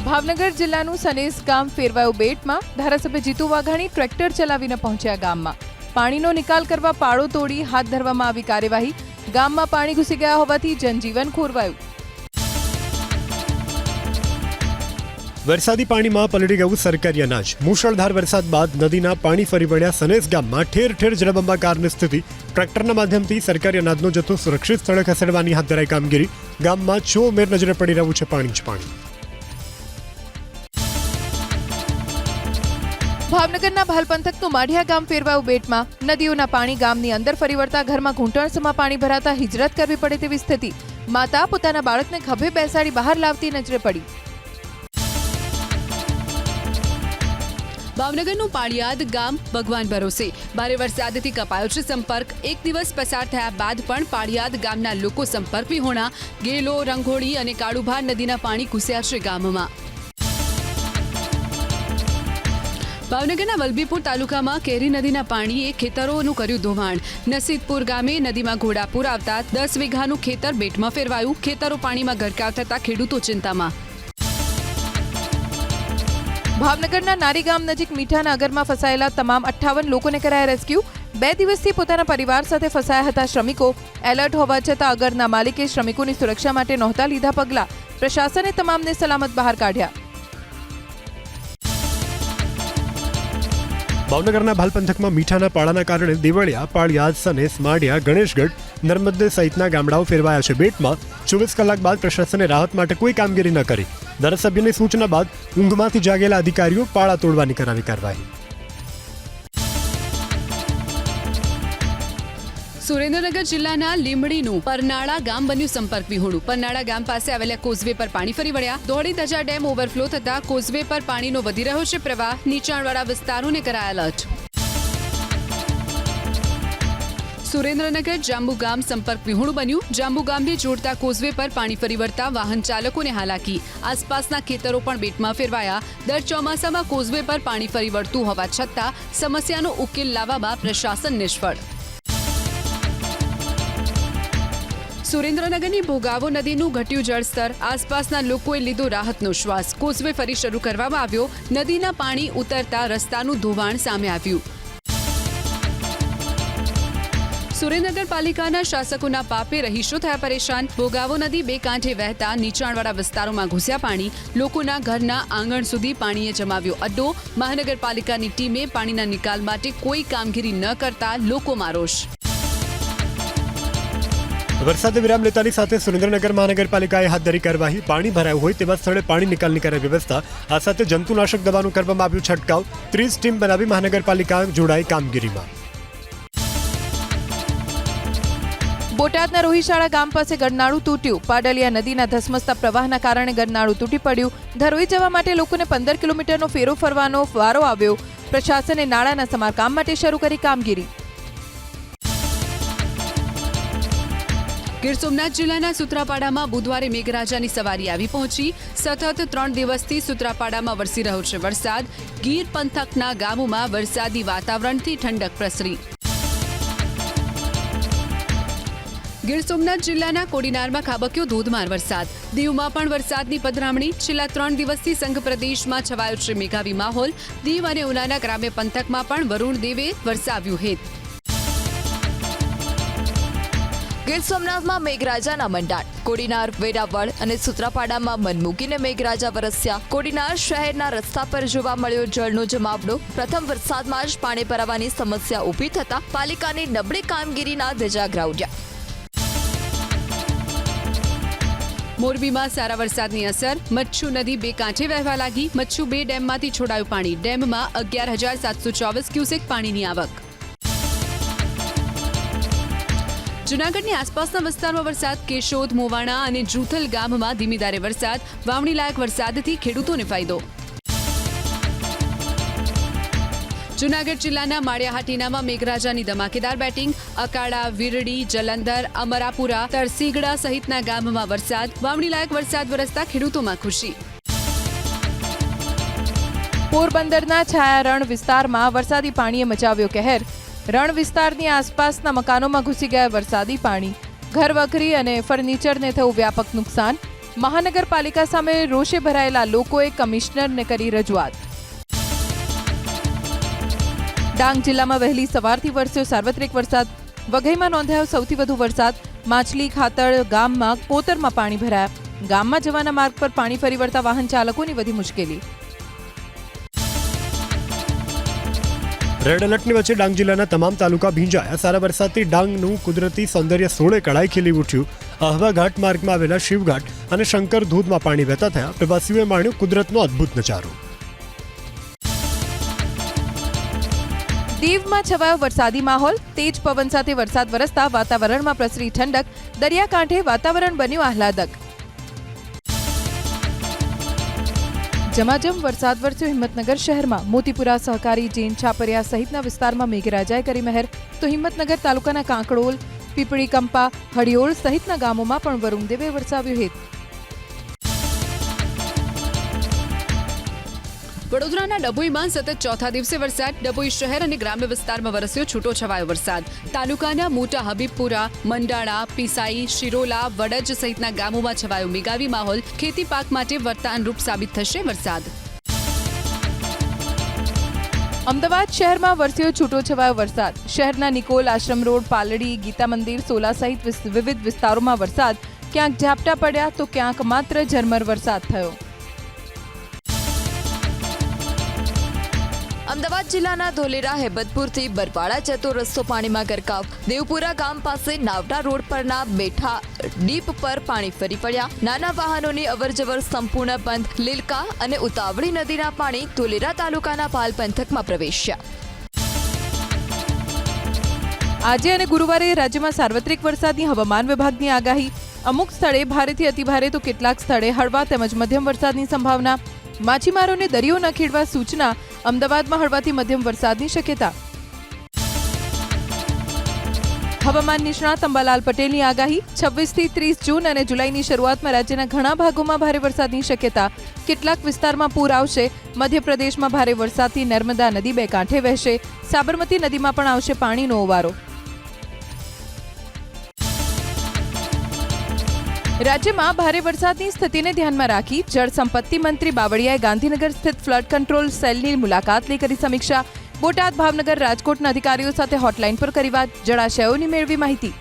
ભાવનગર જિલ્લાનું સનેસ ગામ ફેરવાયું બેટમાં. ધારાસભ્ય જીતુ વાઘાણી ટ્રેક્ટર ચલાવીને પહોંચ્યા ગામમાં. પાણીનો નિકાલ કરવા પાળો તોડી હાથ ધરવામાં આવી કાર્યવાહી. ગામમાં પાણી ઘૂસી ગયા હોવાથી જનજીવન ખોરવાયું. વરસાદી પાણીમાં પલળી ગયું સરકારી અનાજ. મુશળધાર વરસાદ બાદ નદીના પાણી ફરી વળ્યા સનેસ ગામમાં ઠેર ઠેર જળબંબાકારની સ્થિતિ. ટ્રેક્ટરના માધ્યમથી સરકારી અનાજનો જથ્થો સુરક્ષિત સ્થળે ખસેડવાની હાથ ધરાઈ કામગીરી. ગામમાં ચોમેર નજરે પડી રહ્યું છે પાણી જ પાણી. ભાવનગરના ભાલ પંથકનું માઢિયા ગામ ફેરવાયું બેટમાં. નદીઓના પાણી ગામની અંદર ફરી વળતા ઘરમાં ઘૂંટણસમાં પાણી ભરાતા હિજરત કરવી પડે તેવી સ્થિતિ. માતા પોતાના બાળકને ખભે બેસાડી બહાર લાવતી નજરે પડી. ભાવનગરનું પાળિયાદ ગામ ભગવાન ભરોસે. ભારે વરસાદથી કપાયો છે સંપર્ક. એક દિવસ પસાર થયા બાદ પણ પાળિયાદ ગામના લોકો સંપર્ક વિહોણા. ગેલો, રંઘોળી અને કાળુભાર નદીના પાણી ઘૂસ્યા છે ગામમાં. ભાવનગરના વલભીપુર તાલુકામાં કેરી નદીના પાણીએ ખેતરોનું કર્યું ધોવાણ. નસીદપુર ગામે નદીમાં ઘોડાપુર આવતા 10 વીઘાનું ખેતર બેટમાં ફેરવાયું. ખેતરો પાણીમાં ગરકાવ થતા ખેડૂતો ચિંતામાં. ભાવનગરના નારી ગામ નજીક મીઠાના અગરમાં ફસાયેલા તમામ 58 લોકોને કરાયા રેસ્ક્યુ. 2 દિવસથી પોતાના પરિવાર સાથે ફસાયા હતા શ્રમિકો. એલર્ટ હોવા છતાં અગરના માલિકે શ્રમિકોની સુરક્ષા માટે નહોતા લીધા પગલાં. પ્રશાસને તમામને સલામત બહાર કાઢ્યા. ભાવનગરના ભાલ પંથકમાં મીઠાના પાળાના કારણે દેવળિયા, પાળિયાદ, સનેસ, માઢિયા, ગણેશગઢ, નર્મદે સહિતના ગામડાઓ ફેરવાયા છે બેટમાં. 24 કલાક બાદ પ્રશાસને રાહત માટે કોઈ કામગીરી ન કરી. ધારાસભ્યની સૂચના બાદ ઊંઘમાંથી જાગેલા અધિકારીઓ પાળા તોડવાની કરાવી કાર્યવાહી. સુરેન્દ્રનગર જિલ્લાના લીંબડીનું પરનાળા ગામ બન્યું સંપર્ક વિહોણું. પરનાળા ગામ પાસે આવેલા કોઝવે પર પાણી ફરી વળ્યા. દોડી ધજા ડેમ ઓવરફ્લો થતા કોઝવે પર પાણીનો વધી રહ્યો છે પ્રવાહ. નીચાણવાળા વિસ્તારોને કરાયા એલર્ટ. સુરેન્દ્રનગર જાંબુ ગામ સંપર્ક વિહોણું બન્યું. જાંબુ ગામને જોડતા કોઝવે પર પાણી ફરી વળતા વાહન ચાલકોને હાલાકી. આસપાસના ખેતરો પણ બેટમાં ફેરવાયા. દર ચોમાસામાં કોઝવે પર પાણી ફરી વળતું હોવા છતાં સમસ્યાનો ઉકેલ લાવવામાં પ્રશાસન નિષ્ફળ. સુરેન્દ્રનગરની ભોગાવો નદીનું ઘટ્યું જળસ્તર. આસપાસના લોકોએ લીધો રાહતનો શ્વાસ. કોઝવે ફરી શરૂ કરવામાં આવ્યો. નદીના પાણી ઉતરતા રસ્તાનું ધોવાણ સામે આવ્યું. સુરેન્દ્રનગર પાલિકાના શાસકોના પાપે રહીશો થયા પરેશાન. ભોગાવો નદી 2 કાંઠે વહેતા નીચાણવાળા વિસ્તારોમાં ઘૂસ્યા પાણી. લોકોના ઘરના આંગણ સુધી પાણીએ જમાવ્યો અડ્ડો. મહાનગરપાલિકાની ટીમે પાણીના નિકાલ માટે કોઈ કામગીરી ન કરતા લોકોમાં રોષ. વરસાદે વિરામ લેતાની સાથે સુરેન્દ્રનગર મહાનગરપાલિકાએ હાથ ધરી કાર્યવાહી. પાણી ભરાયું હોય તેવા સ્થળે પાણી નિકાલની કરાઈ વ્યવસ્થા. આ સાથે જંતુનાશક દવાનું કરવામાં આવ્યું છંટકાવ. 30 ટીમ બનાવી મહાનગરપાલિકા જોડાઈ કામગીરીમાં. બોટાદના રોહિશાળા ગામ પાસે ગરનાળું તૂટ્યું. પાડલિયા નદીના ધસમસતા પ્રવાહના કારણે ગરનાળું તૂટી પડ્યું. ધરોઈ જવા માટે લોકોને 15 કિલોમીટરનો ફેરો ફરવાનો વારો આવ્યો. પ્રશાસને નાળાના સમારકામ માટે શરૂ કરી કામગીરી. ગીર સોમનાથ જિલ્લાના સુત્રાપાડામાં બુધવારે મેઘરાજાની સવારી આવી પહોંચી. સતત 3 દિવસથી સુત્રાપાડામાં વરસી રહ્યો છે વરસાદ. ગીર પંથકના ગામોમાં વરસાદી વાતાવરણથી ઠંડક પ્રસરી. ગીર સોમનાથ જિલ્લાના કોડીનારમાં ખાબક્યો ધોધમાર વરસાદ. દીવમાં પણ વરસાદની પધરામણી. છેલ્લા 3 દિવસથી સંઘ પ્રદેશમાં છવાયો છે મેઘાવી માહોલ. દીવ અને ઉનાના ગ્રામ્ય પંથકમાં પણ વરુણ દેવે વરસાવ્યું હેત. ગીર સોમનાથમાં મેઘરાજાના મંડાણ. કોડીનાર, વેરાવળ અને સુત્રાપાડામાં મન મૂકીને મેઘરાજા વરસ્યા. કોડીનાર શહેરના રસ્તા પર જોવા મળ્યો જળનો જમાવડો. પ્રથમ વરસાદમાં જ પાણી ભરાવાની સમસ્યા ઊભી થતા પાલિકાની નબળી કામગીરીના ધજાગરા ઉડ્યા. મોરબીમાં સારા વરસાદની અસર. મચ્છુ નદી 2 કાંઠે વહેવા લાગી. મચ્છુ 2 ડેમમાંથી છોડાયું પાણી. ડેમમાં 11,724 ક્યુસેક પાણીની આવક. જૂનાગઢની આસપાસના વિસ્તારમાં વરસાદ. કેશોદ, મોવાણા અને જૂથલ ગામમાં ધીમી ધારે વરસાદ. વાવણી લાયક વરસાદથી ખેડૂતોને ફાયદો. જૂનાગઢ જિલ્લાના માળિયાહાટીનામાં મેઘરાજાની ધમાકેદાર બેટિંગ. અકાળા, વીરડી, જલંધર, અમરાપુરા, તરસીગડા સહિતના ગામમાં વરસાદ. વાવણી લાયક વરસાદ વરસતા ખેડૂતોમાં ખુશી. પોરબંદરના છાયા રણ વિસ્તારમાં વરસાદી પાણીએ મચાવ્યો કહેર. રણ વિસ્તારની આસપાસના મકાનોમાં ઘૂસી ગયા વરસાદી પાણી. ઘર વખરી અને ફર્નિચરને થયું વ્યાપક નુકસાન. મહાનગરપાલિકા સામે રોષે ભરાયેલા લોકોએ કમિશનરને કરી રજૂઆત. ડાંગ જિલ્લામાં વહેલી સવારથી વરસ્યો સાર્વત્રિક વરસાદ. વઘઈમાં નોંધાયો સૌથી વધુ વરસાદ. માછલી ખાતર ગામમાં કોતરમાં પાણી ભરાયા. ગામમાં જવાના માર્ગ પર પાણી ફરી વળતા વાહન ચાલકોની વધી મુશ્કેલી. રેડ એલર્ટની વચ્ચે ડાંગ જિલ્લાના તમામ તાલુકા ભીંજાયા. સારા વરસાદથી ડાંગનું કુદરતી સૌંદર્ય સોળે કળાએ ખીલી ઉઠ્યું. આહવા ઘાટ માર્ગમાં આવેલા શિવઘાટ અને શંકર ધોધમાં પાણી વહેતા થયા. પ્રવાસીઓએ માણ્યો કુદરતનો અદ્ભુત નજારો. દીવમાં છવાયો વરસાદી માહોલ. તેજ પવન સાથે વરસાદ વરસતા વાતાવરણમાં પ્રસરી ઠંડક. દરિયાકાંઠે વાતાવરણ બન્યું આહલાદક. જમાજમ વરસાદ વરસ્યો હિંમતનગર શહેરમાં. મોતીપુરા, સહકારી, જૈન છાપરિયા સહિતના વિસ્તારમાં મેઘરાજાએ કરી મહેર. તો હિંમતનગર તાલુકાના કાંકડોલ, પીપળી કંપા, હડિયોળ સહિતના ગામોમાં પણ વરુણદેવે વરસાવ્યું હેત. વડોદરાના ડભોઈમાં સતત ચોથા દિવસે વરસાદ. ડભોઈ શહેર અને ગ્રામ્ય વિસ્તારમાં વરસ્યો છૂટો છવાયો વરસાદ. તાલુકાના મોટા હબીબપુરા, મંડાળા, પીસાઈ, શિરોલા, વડજ સહિતના ગામોમાં છવાયો મેઘાવી માહોલ. ખેતી પાક માટે વરદાનરૂપ સાબિત થશે વરસાદ. અમદાવાદ શહેરમાં વરસ્યો છૂટો છવાયો વરસાદ. શહેરના નિકોલ, આશ્રમ રોડ, પાલડી, ગીતા મંદિર, સોલા સહિત વિવિધ વિસ્તારોમાં વરસાદ. ક્યાંક ઝાપટા પડ્યા તો ક્યાંક માત્ર ઝરમર વરસાદ થયો. અમદાવાદ જિલ્લાના ધોલેરા હેબતપુરથી બરવાળા જતો રસ્તો પાણીમાં ગરકાવ. દેવપુરા ગામ પાસે નાવડા રોડ પરના બેઠા ડીપ પર પાણી ફરી પડ્યા. નાના વાહનોની અવરજવર સંપૂર્ણ બંધ. લીલકા અને ઉતાવળી નદીના પાણી ધોલેરા તાલુકાના પાલ પંથકમાં પ્રવેશ્યા. આજે અને ગુરુવારે રાજ્યમાં સાર્વત્રિક વરસાદની હવામાન વિભાગની આગાહી. અમુક સ્થળે ભારેથી અતિભારે તો કેટલાક સ્થળે હળવા તેમજ મધ્યમ વરસાદની સંભાવના. માછીમારોને દરિયો ન ખેડવા સૂચના. અમદાવાદમાં હળવાથી મધ્યમ વરસાદની શક્યતા. હવામાન નિષ્ણાત અંબાલાલ પટેલની આગાહી. 26 થી 30 જૂન અને જુલાઈની શરૂઆતમાં રાજ્યના ઘણા ભાગોમાં ભારે વરસાદની શક્યતા. કેટલાક વિસ્તારમાં પૂર આવશે. મધ્યપ્રદેશમાં ભારે વરસાદથી નર્મદા નદી બે કાંઠે વહેશે. સાબરમતી નદીમાં પણ આવશે પાણીનો ઓવારો. રાજ્યમાં ભારે વરસાદની સ્થિતિને ધ્યાનમાં રાખી જળ સંપત્તિ મંત્રી બાવળિયાએ ગાંધીનગર સ્થિત ફ્લડ કંટ્રોલ સેલની મુલાકાત લઈ કરી સમીક્ષા. બોટાદ, ભાવનગર, રાજકોટના અધિકારીઓ સાથે હોટલાઇન પર કરી વાત. જળાશયોની મેળવી માહિતી.